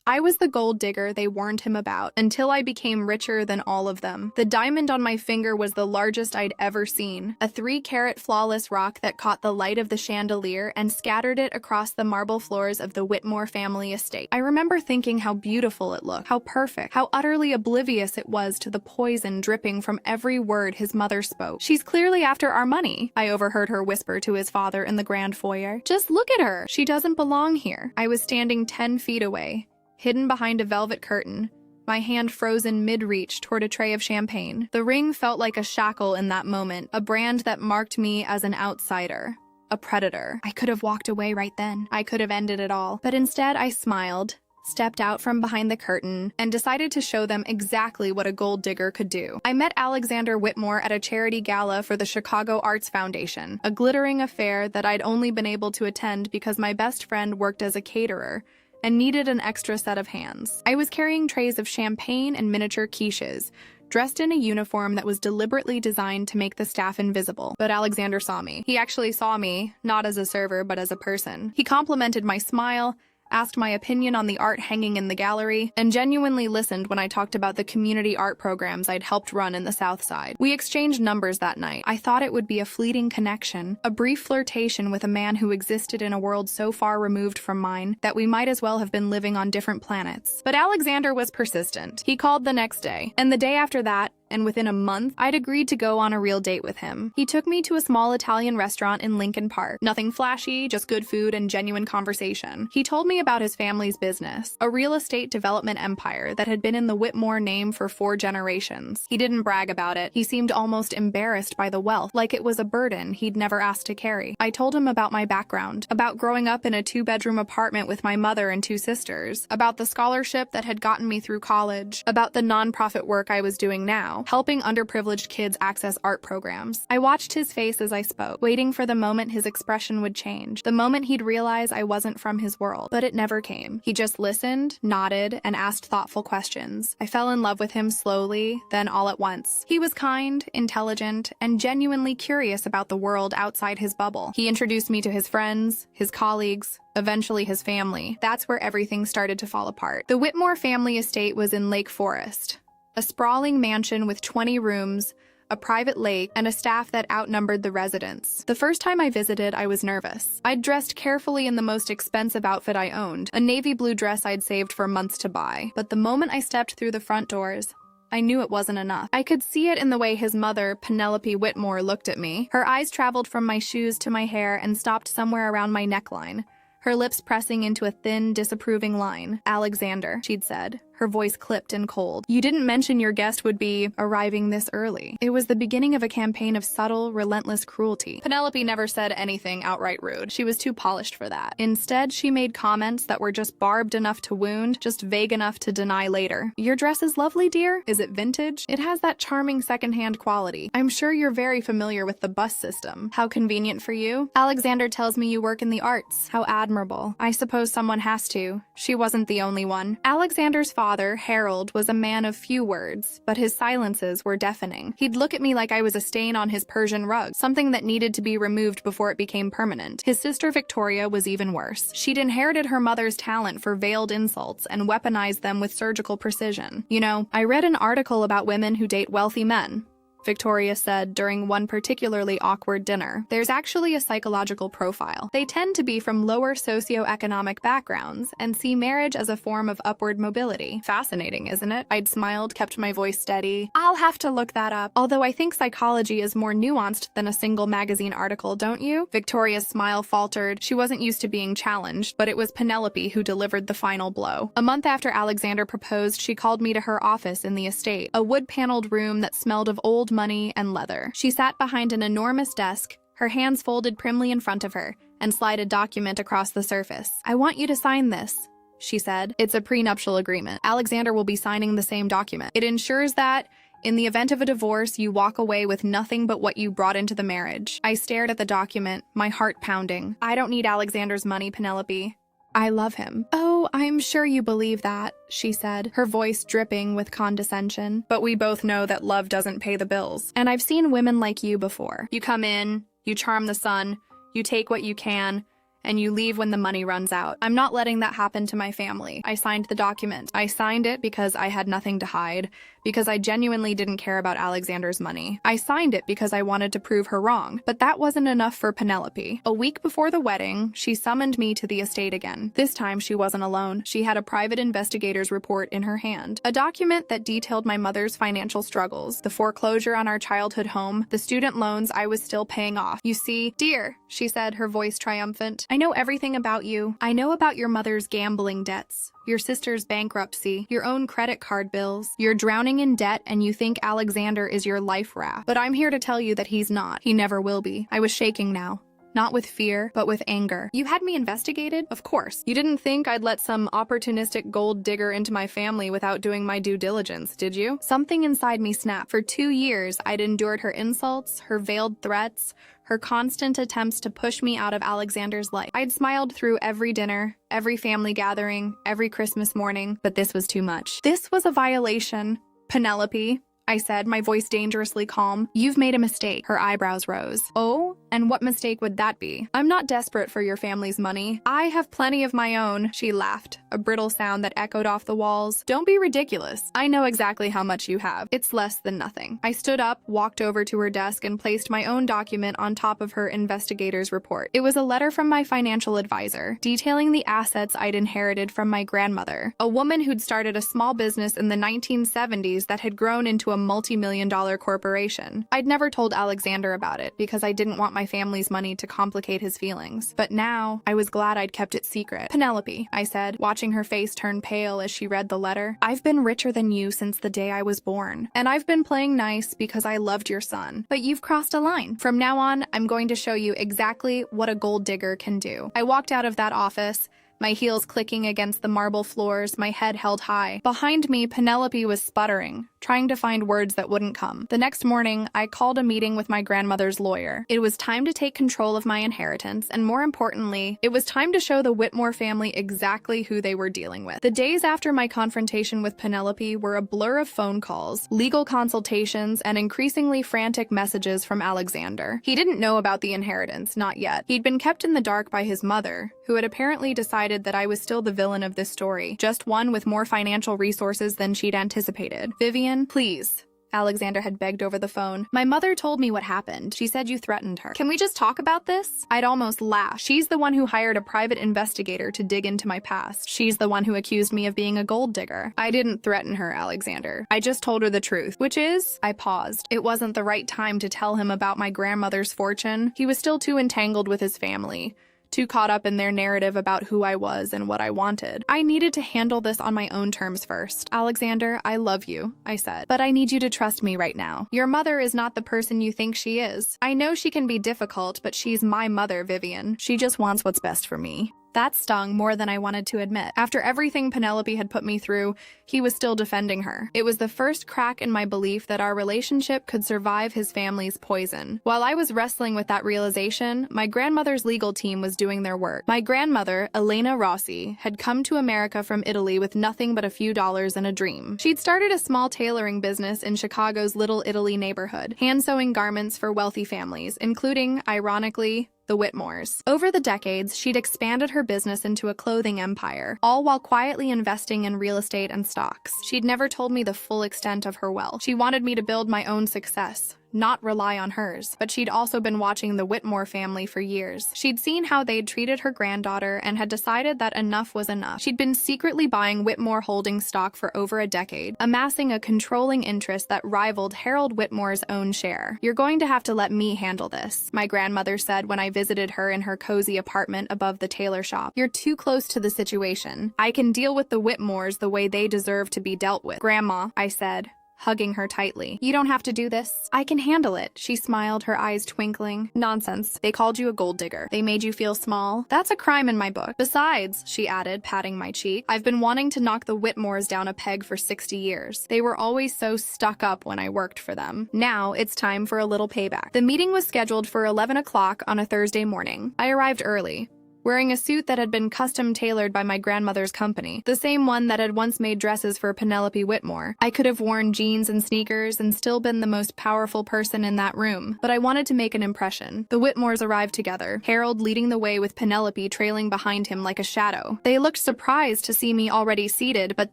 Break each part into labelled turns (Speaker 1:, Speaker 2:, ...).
Speaker 1: I was the gold digger they warned him about, until I became richer than all of them. The diamond on my finger was the largest I'd ever seen, a 3-carat flawless rock that caught the light of the chandelier and scattered it across the marble floors of the Whitmore family estate. I remember thinking how beautiful it looked, how perfect, how utterly oblivious it was to the poison dripping from every word his mother spoke. "She's clearly after our money," I overheard her whisper to his father in the grand foyer. "Just look at her. She doesn't belong here." I was standing 10 feet away, hidden behind a velvet curtain, my hand frozen mid-reach toward a tray of champagne. The ring felt like a shackle in that moment, a brand that marked me as an outsider, a predator. I could have walked away right then. I could have ended it all. But instead, I smiled, stepped out from behind the curtain, and decided to show them exactly what a gold digger could do. I met Alexander Whitmore at a charity gala for the Chicago Arts Foundation, a glittering affair that I'd only been able to attend because my best friend worked as a caterer and needed an extra set of hands. I was carrying trays of champagne and miniature quiches, dressed in a uniform that was deliberately designed to make the staff invisible. But Alexander saw me. He actually saw me, not as a server, but as a person. He complimented my smile, asked my opinion on the art hanging in the gallery, and genuinely listened when I talked about the community art programs I'd helped run in the South Side. We exchanged numbers that night. I thought it would be a fleeting connection, a brief flirtation with a man who existed in a world so far removed from mine that we might as well have been living on different planets. But Alexander was persistent. He called the next day, and the day after that, and within a month, I'd agreed to go on a real date with him. He took me to a small Italian restaurant in Lincoln Park. Nothing flashy, just good food and genuine conversation. He told me about his family's business, a real estate development empire that had been in the Whitmore name for 4 generations. He didn't brag about it. He seemed almost embarrassed by the wealth, like it was a burden he'd never asked to carry. I told him about my background, about growing up in a 2-bedroom apartment with my mother and 2 sisters, about the scholarship that had gotten me through college, about the nonprofit work I was doing now, helping underprivileged kids access art programs. I watched his face as I spoke, waiting for the moment his expression would change, the moment he'd realize I wasn't from his world. But it never came. He just listened, nodded, and asked thoughtful questions. I fell in love with him slowly, then all at once. He was kind, intelligent, and genuinely curious about the world outside his bubble. He introduced me to his friends, his colleagues, eventually his family. That's where everything started to fall apart. The Whitmore family estate was in Lake Forest, a sprawling mansion with 20 rooms, a private lake, and a staff that outnumbered the residents. The first time I visited, I was nervous. I'd dressed carefully in the most expensive outfit I owned, a navy blue dress I'd saved for months to buy. But the moment I stepped through the front doors, I knew it wasn't enough. I could see it in the way his mother, Penelope Whitmore, looked at me. Her eyes traveled from my shoes to my hair and stopped somewhere around my neckline, her lips pressing into a thin, disapproving line. "Alexander," she'd said, her voice clipped and cold. "You didn't mention your guest would be arriving this early." It was the beginning of a campaign of subtle, relentless cruelty. Penelope never said anything outright rude. She was too polished for that. Instead, she made comments that were just barbed enough to wound, just vague enough to deny later. "Your dress is lovely, dear. Is it vintage? It has that charming secondhand quality. I'm sure you're very familiar with the bus system. How convenient for you. Alexander tells me you work in the arts. How admirable. I suppose someone has to. She wasn't the only one." Alexander's father, Harold, was a man of few words, but his silences were deafening. He'd look at me like I was a stain on his Persian rug, something that needed to be removed before it became permanent. His sister Victoria was even worse. She'd inherited her mother's talent for veiled insults and weaponized them with surgical precision. "You know, I read an article about women who date wealthy men," Victoria said during one particularly awkward dinner. "There's actually a psychological profile. They tend to be from lower socioeconomic backgrounds and see marriage as a form of upward mobility." Fascinating, isn't it? I'd smiled, kept my voice steady. "I'll have to look that up. Although I think psychology is more nuanced than a single magazine article, don't you?" Victoria's smile faltered. She wasn't used to being challenged, but it was Penelope who delivered the final blow. A month after Alexander proposed, she called me to her office in the estate, a wood-paneled room that smelled of old money and leather. She sat behind an enormous desk, her hands folded primly in front of her, and slid a document across the surface. "I want you to sign this," she said. "It's a prenuptial agreement. Alexander will be signing the same document. It ensures that, in the event of a divorce, you walk away with nothing but what you brought into the marriage." I stared at the document, my heart pounding. "I don't need Alexander's money, Penelope. I love him." "Oh, I'm sure you believe that," she said, her voice dripping with condescension. "But we both know that love doesn't pay the bills. And I've seen women like you before. You come in, you charm the sun, you take what you can, and you leave when the money runs out. I'm not letting that happen to my family. I signed the document. I signed it because I had nothing to hide, because I genuinely didn't care about Alexander's money. I signed it because I wanted to prove her wrong, but that wasn't enough for Penelope. A week before the wedding, she summoned me to the estate again. This time, she wasn't alone. She had a private investigator's report in her hand, a document that detailed my mother's financial struggles, the foreclosure on our childhood home, the student loans I was still paying off. You see, dear, she said, her voice triumphant, I know everything about you. I know about your mother's gambling debts, your sister's bankruptcy, your own credit card bills. You're drowning in debt and you think Alexander is your life raft. But I'm here to tell you that he's not. He never will be. I was shaking now. Not with fear, but with anger. You had me investigated? Of course. You didn't think I'd let some opportunistic gold digger into my family without doing my due diligence, did you? Something inside me snapped. For 2 years, I'd endured her insults, her veiled threats, her constant attempts to push me out of Alexander's life. I'd smiled through every dinner, every family gathering, every Christmas morning, but this was too much. This was a violation. Penelope, I said, my voice dangerously calm. You've made a mistake. Her eyebrows rose. Oh? And what mistake would that be? I'm not desperate for your family's money. I have plenty of my own, she laughed, a brittle sound that echoed off the walls. Don't be ridiculous. I know exactly how much you have. It's less than nothing. I stood up, walked over to her desk, and placed my own document on top of her investigator's report. It was a letter from my financial advisor, detailing the assets I'd inherited from my grandmother, a woman who'd started a small business in the 1970s that had grown into a multi-million-dollar corporation. I'd never told Alexander about it because I didn't want my family's money to complicate his feelings. But now, I was glad I'd kept it secret. Penelope, I said, watching her face turn pale as she read the letter. I've been richer than you since the day I was born, and I've been playing nice because I loved your son. But you've crossed a line. From now on, I'm going to show you exactly what a gold digger can do. I walked out of that office, my heels clicking against the marble floors, my head held high. Behind me, Penelope was sputtering, trying to find words that wouldn't come. The next morning, I called a meeting with my grandmother's lawyer. It was time to take control of my inheritance, and more importantly, it was time to show the Whitmore family exactly who they were dealing with. The days after my confrontation with Penelope were a blur of phone calls, legal consultations, and increasingly frantic messages from Alexander. He didn't know about the inheritance, not yet. He'd been kept in the dark by his mother, who had apparently decided that I was still the villain of this story, just one with more financial resources than she'd anticipated. Vivian, please. Alexander had begged over the phone. My mother told me what happened. She said you threatened her. Can we just talk about this? I'd almost laughed. She's the one who hired a private investigator to dig into my past. She's the one who accused me of being a gold digger. I didn't threaten her, Alexander. I just told her the truth, which is, I paused. It wasn't the right time to tell him about my grandmother's fortune. He was still too entangled with his family, too caught up in their narrative about who I was and what I wanted. I needed to handle this on my own terms first. Alexander, I love you, I said, but I need you to trust me right now. Your mother is not the person you think she is. I know she can be difficult, but she's my mother, Vivian. She just wants what's best for me. That stung more than I wanted to admit. After everything Penelope had put me through, he was still defending her. It was the first crack in my belief that our relationship could survive his family's poison. While I was wrestling with that realization, my grandmother's legal team was doing their work. My grandmother, Elena Rossi, had come to America from Italy with nothing but a few dollars and a dream. She'd started a small tailoring business in Chicago's Little Italy neighborhood, hand-sewing garments for wealthy families, including, ironically, the Whitmores. Over the decades, she'd expanded her business into a clothing empire, all while quietly investing in real estate and stocks. She'd never told me the full extent of her wealth. She wanted me to build my own success, not rely on hers. But she'd also been watching the Whitmore family for years. She'd seen how they'd treated her granddaughter and had decided that enough was enough. She'd been secretly buying Whitmore Holdings stock for over a decade, amassing a controlling interest that rivaled Harold Whitmore's own share. You're going to have to let me handle this, my grandmother said when I visited her in her cozy apartment above the tailor shop. You're too close to the situation. I can deal with the Whitmores the way they deserve to be dealt with. Grandma, I said, hugging her tightly. You don't have to do this. I can handle it, she smiled, her eyes twinkling. Nonsense. They called you a gold digger. They made you feel small. That's a crime in my book. Besides, she added, patting my cheek, I've been wanting to knock the Whitmores down a peg for 60 years. They were always so stuck up when I worked for them. Now it's time for a little payback. The meeting was scheduled for 11 o'clock on a Thursday morning. I arrived early, wearing a suit that had been custom-tailored by my grandmother's company, the same one that had once made dresses for Penelope Whitmore. I could have worn jeans and sneakers and still been the most powerful person in that room, but I wanted to make an impression. The Whitmores arrived together, Harold leading the way with Penelope trailing behind him like a shadow. They looked surprised to see me already seated, but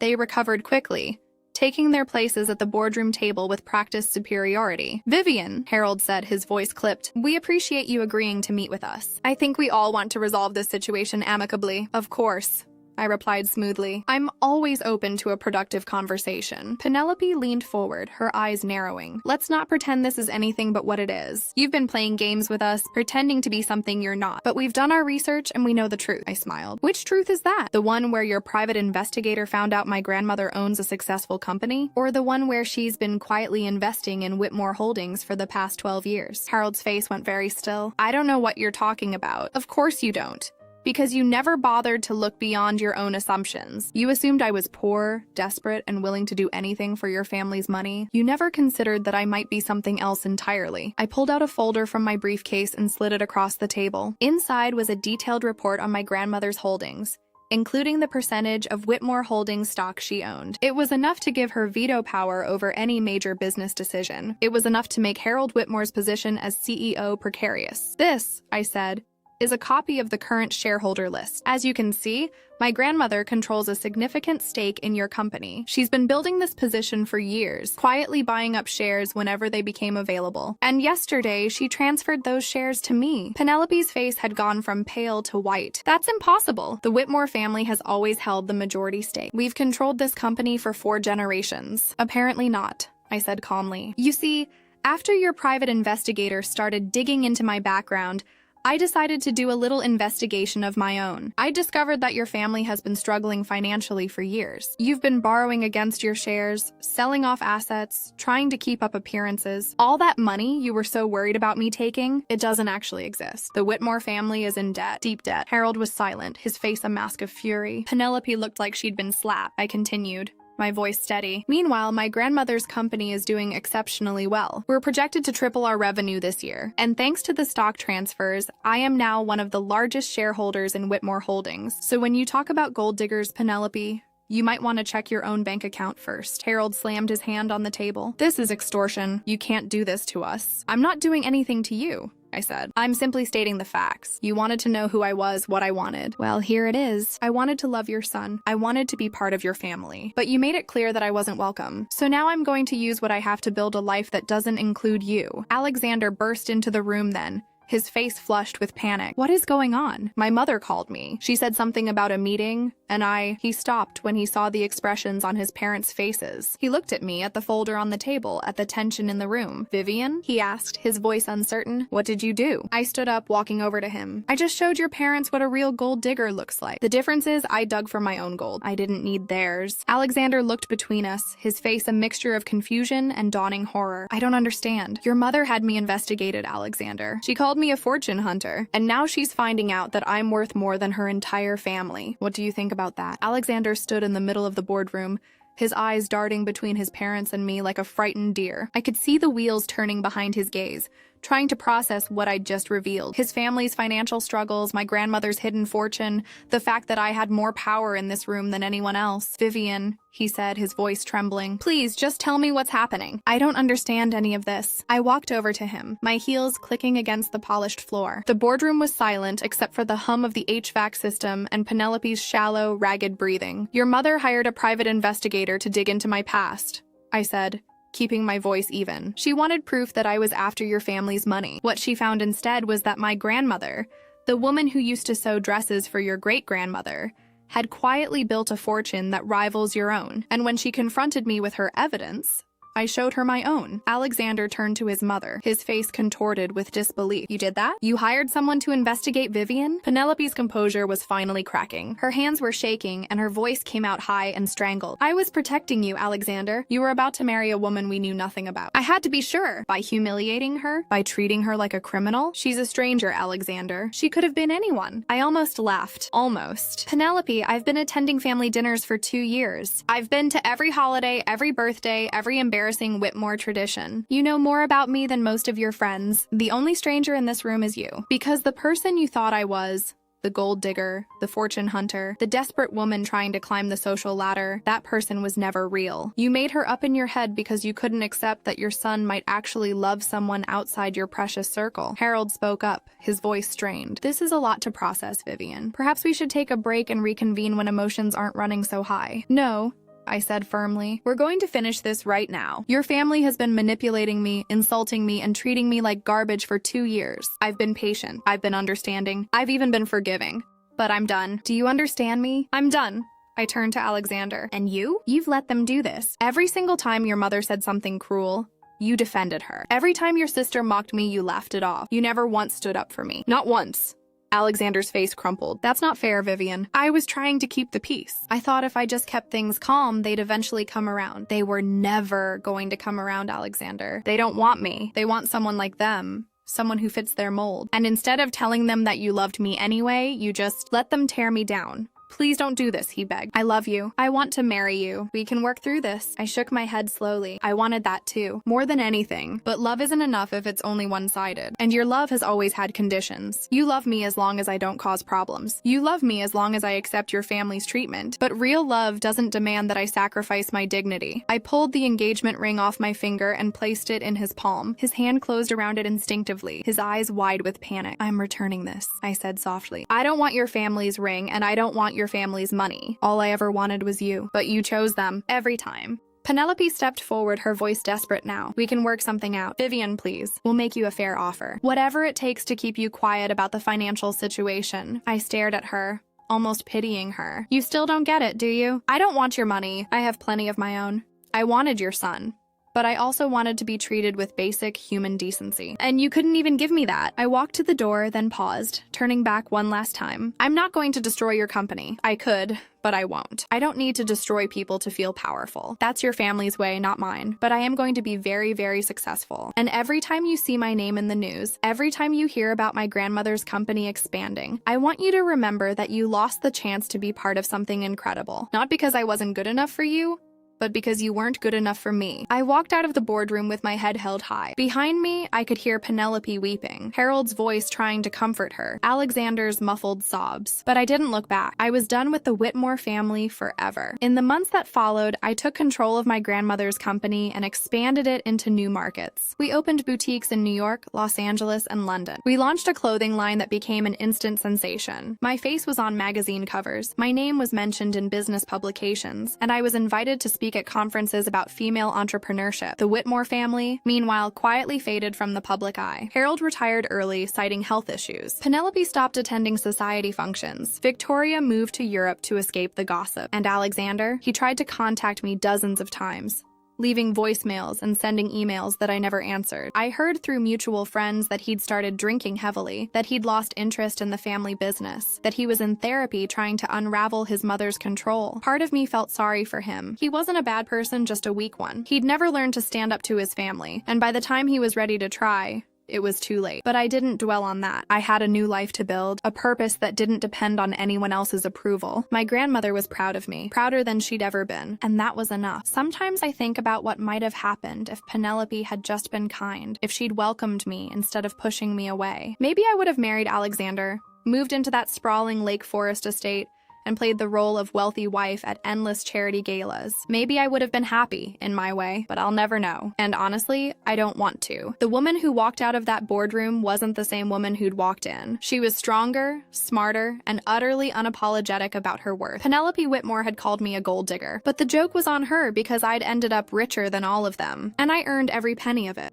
Speaker 1: they recovered quickly, taking their places at the boardroom table with practiced superiority. "Vivian," Harold said, his voice clipped, "we appreciate you agreeing to meet with us. I think we all want to resolve this situation amicably." "Of course," I replied smoothly. "I'm always open to a productive conversation." Penelope leaned forward, her eyes narrowing. "Let's not pretend this is anything but what it is. You've been playing games with us, pretending to be something you're not. But we've done our research and we know the truth." I smiled. "Which truth is that? The one where your private investigator found out my grandmother owns a successful company? Or the one where she's been quietly investing in Whitmore Holdings for the past 12 years? Harold's face went very still. "I don't know what you're talking about." "Of course you don't. Because you never bothered to look beyond your own assumptions. You assumed I was poor, desperate, and willing to do anything for your family's money. You never considered that I might be something else entirely." I pulled out a folder from my briefcase and slid it across the table. Inside was a detailed report on my grandmother's holdings, including the percentage of Whitmore Holdings stock she owned. It was enough to give her veto power over any major business decision. It was enough to make Harold Whitmore's position as CEO precarious. "This," I said, "is a copy of the current shareholder list. As you can see, my grandmother controls a significant stake in your company. She's been building this position for years, quietly buying up shares whenever they became available. And yesterday, she transferred those shares to me." Penelope's face had gone from pale to white. "That's impossible. The Whitmore family has always held the majority stake. We've controlled this company for 4 generations." "Apparently not," I said calmly. "You see, after your private investigator started digging into my background, I decided to do a little investigation of my own. I discovered that your family has been struggling financially for years. You've been borrowing against your shares, selling off assets, trying to keep up appearances. All that money you were so worried about me taking, it doesn't actually exist. The Whitmore family is in debt, deep debt." Harold was silent, his face a mask of fury. Penelope looked like she'd been slapped. I continued, my voice steady. "Meanwhile, my grandmother's company is doing exceptionally well. We're projected to triple our revenue this year. And thanks to the stock transfers, I am now one of the largest shareholders in Whitmore Holdings. So when you talk about gold diggers, Penelope, you might want to check your own bank account first." Harold slammed his hand on the table. "This is extortion. You can't do this to us." "I'm not doing anything to you," I said. "I'm simply stating the facts. You wanted to know who I was, what I wanted. Well, here it is. I wanted to love your son. I wanted to be part of your family. But you made it clear that I wasn't welcome. So now I'm going to use what I have to build a life that doesn't include you." Alexander burst into the room then, his face flushed with panic. "What is going on? My mother called me. She said something about a meeting, and He stopped when he saw the expressions on his parents' faces. He looked at me, at the folder on the table, at the tension in the room. "Vivian?" he asked, his voice uncertain. "What did you do?" I stood up, walking over to him. "I just showed your parents what a real gold digger looks like. The difference is I dug for my own gold. I didn't need theirs." Alexander looked between us, his face a mixture of confusion and dawning horror. "I don't understand. Your mother had me investigated, Alexander. She called me a fortune hunter, and now she's finding out that I'm worth more than her entire family. What do you think about that?" Alexander stood in the middle of the boardroom, his eyes darting between his parents and me like a frightened deer. I could see the wheels turning behind his gaze, trying to process what I'd just revealed. His family's financial struggles, my grandmother's hidden fortune, the fact that I had more power in this room than anyone else. "Vivian," he said, his voice trembling, "please just tell me what's happening. I don't understand any of this." I walked over to him, my heels clicking against the polished floor. The boardroom was silent except for the hum of the HVAC system and Penelope's shallow, ragged breathing. "Your mother hired a private investigator to dig into my past," I said, keeping my voice even. "She wanted proof that I was after your family's money. What she found instead was that my grandmother, the woman who used to sew dresses for your great-grandmother, had quietly built a fortune that rivals your own. And when she confronted me with her evidence, I showed her my own." Alexander turned to his mother, his face contorted with disbelief. "You did that? You hired someone to investigate Vivian?" Penelope's composure was finally cracking. Her hands were shaking, and her voice came out high and strangled. "I was protecting you, Alexander. You were about to marry a woman we knew nothing about. I had to be sure. By humiliating her? By treating her like a criminal? She's a stranger, Alexander. She could have been anyone." I almost laughed. Almost. "Penelope, I've been attending family dinners for 2 years. I've been to every holiday, every birthday, every embarrassing Whitmore tradition. You know more about me than most of your friends. The only stranger in this room is you. Because the person you thought I was The gold digger, the fortune hunter, the desperate woman trying to climb the social ladder, that person was never real. You made her up in your head because you couldn't accept that your son might actually love someone outside your precious circle. Harold spoke up, his voice strained. This is a lot to process, Vivian. Perhaps we should take a break and reconvene when emotions aren't running so high. No, I said firmly. We're going to finish this right now. Your family has been manipulating me, insulting me, and treating me like garbage for 2 years. I've been patient. I've been understanding. I've even been forgiving. But I'm done. Do you understand me? I'm done. I turned to Alexander. And you? You've let them do this. Every single time your mother said something cruel, you defended her. Every time your sister mocked me, you laughed it off. You never once stood up for me. Not once. Alexander's face crumpled. That's not fair, Vivian. I was trying to keep the peace. I thought if I just kept things calm, they'd eventually come around. They were never going to come around, Alexander. They don't want me. They want someone like them. Someone who fits their mold. And instead of telling them that you loved me anyway, you just let them tear me down. Please don't do this, he begged. I love you. I want to marry you. We can work through this. I shook my head slowly. I wanted that too, more than anything. But love isn't enough if it's only one-sided. And your love has always had conditions. You love me as long as I don't cause problems. You love me as long as I accept your family's treatment. But real love doesn't demand that I sacrifice my dignity. I pulled the engagement ring off my finger and placed it in his palm. His hand closed around it instinctively, his eyes wide with panic. I'm returning this, I said softly. I don't want your family's ring, and I don't want your family's money. All I ever wanted was you, but you chose them every time. Penelope stepped forward, her voice desperate now. We can work something out. Vivian, please. We'll make you a fair offer. Whatever it takes to keep you quiet about the financial situation. I stared at her, almost pitying her. You still don't get it, do you? I don't want your money. I have plenty of my own. I wanted your son. But I also wanted to be treated with basic human decency. And you couldn't even give me that. I walked to the door, then paused, turning back one last time. I'm not going to destroy your company. I could, but I won't. I don't need to destroy people to feel powerful. That's your family's way, not mine. But I am going to be very, very successful. And every time you see my name in the news, every time you hear about my grandmother's company expanding, I want you to remember that you lost the chance to be part of something incredible. Not because I wasn't good enough for you, but because you weren't good enough for me. I walked out of the boardroom with my head held high. Behind me, I could hear Penelope weeping, Harold's voice trying to comfort her, Alexander's muffled sobs. But I didn't look back. I was done with the Whitmore family forever. In the months that followed, I took control of my grandmother's company and expanded it into new markets. We opened boutiques in New York, Los Angeles, and London. We launched a clothing line that became an instant sensation. My face was on magazine covers, my name was mentioned in business publications, and I was invited to speak at conferences about female entrepreneurship. The Whitmore family, meanwhile, quietly faded from the public eye. Harold retired early, citing health issues. Penelope stopped attending society functions. Victoria moved to Europe to escape the gossip. And Alexander, he tried to contact me dozens of times, leaving voicemails and sending emails that I never answered. I heard through mutual friends that he'd started drinking heavily, that he'd lost interest in the family business, that he was in therapy trying to unravel his mother's control. Part of me felt sorry for him. He wasn't a bad person, just a weak one. He'd never learned to stand up to his family, and by the time he was ready to try, it was too late. But I didn't dwell on that. I had a new life to build, a purpose that didn't depend on anyone else's approval. My grandmother was proud of me, prouder than she'd ever been, and that was enough. Sometimes I think about what might have happened if Penelope had just been kind, if she'd welcomed me instead of pushing me away. Maybe I would have married Alexander, moved into that sprawling Lake Forest estate, and played the role of wealthy wife at endless charity galas. Maybe I would have been happy in my way, but I'll never know. And honestly, I don't want to. The woman who walked out of that boardroom wasn't the same woman who'd walked in. She was stronger, smarter, and utterly unapologetic about her worth. Penelope Whitmore had called me a gold digger, but the joke was on her because I'd ended up richer than all of them, and I earned every penny of it.